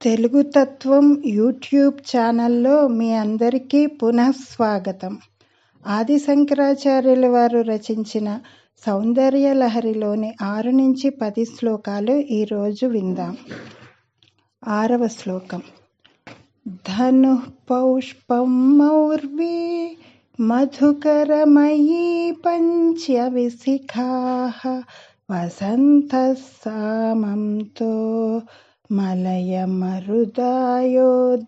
తెలుగు తత్వం యూట్యూబ్ ఛానల్లో మీ అందరికీ పునఃస్వాగతం. ఆది శంకరాచార్యుల వారు రచించిన సౌందర్యలహరిలోని 6-10 శ్లోకాలు ఈరోజు విందాం. 6వ శ్లోకం. ధనుః పౌష్పం మౌర్వీ మధుకరమయీ పంచవిశిఖాః వసంతః సామంతో మలయమరుదాయో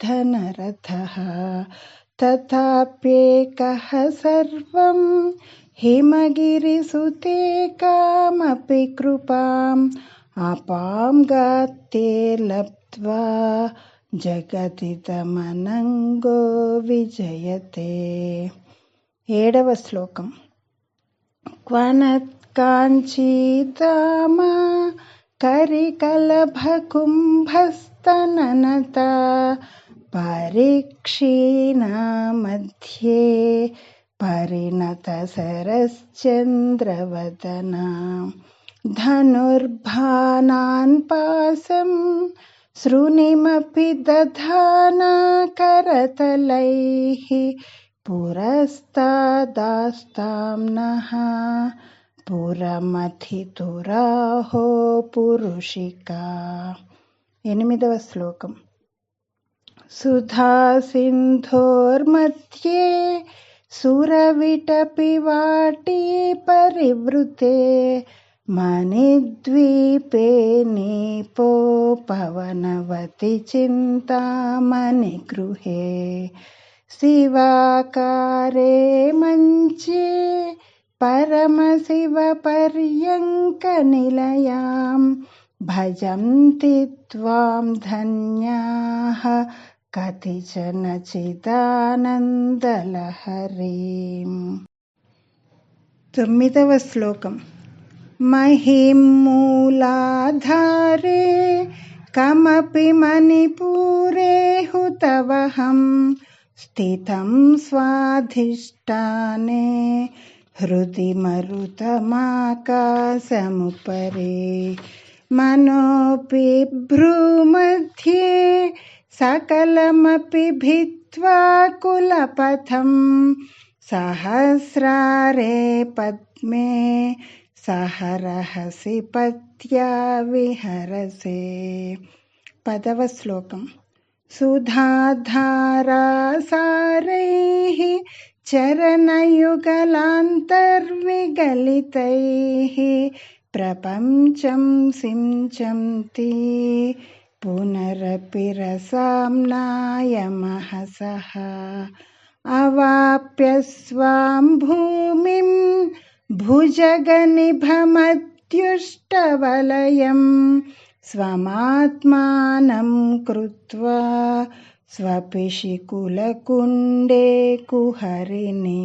ధనరథః తథాప్యేకః సర్వం హిమగిరిసుతే కామపి కృపాం అపాం గాత్తే లబ్ధ్వా జగతితమనంగో విజయతే. 7వ శ్లోకం. క్వనత్కాంచీదామ కరికలభకుంభస్తననత పరిక్షీణా మధ్యే పరిణత సరశ్చంద్రవదనా ధనుర్బాణాన్ పాశం శృణిమపి దధానా కరతలైః పురస్తాదాస్తాం నః పురమథితురాహో పురుషికా. 8వ శ్లోకం. సుధా సింధోర్మధ్యే సురవిటపి వాటీ పరివృతే మణిద్వీపే నీపో పవనవతి చింతామణి గృహే శివాకారే మంచే పరమశివ పర్యంక నిలయాం భజంతి త్వాం ధన్యాః కతిచన చిదానందలహరీం. 9వ శ్లోకం. మహిం మూలాధారే కమపి మణిపూరే హుతవహం స్థితం స్వాధిష్టానే హృది మరుతమాకాశముపరి మనోపి భ్రూమధ్యే సకలమపి భిత్వా కులపథం సహస్రారే పద్మే సహరహసి పత్యా విహరసే. 10వ శ్లోకం. సుధాధారాసారైః చరణయుగలాంతర్విగలితైః ప్రపంచం సించంతి పునరపి రసాంనాయమహసః అవాప్య స్వాం భూమిం భుజగనిభమత్యుష్టవలయం స్వమాత్మానం కృత్వా స్వపిషికులకుండే కుహరిణి.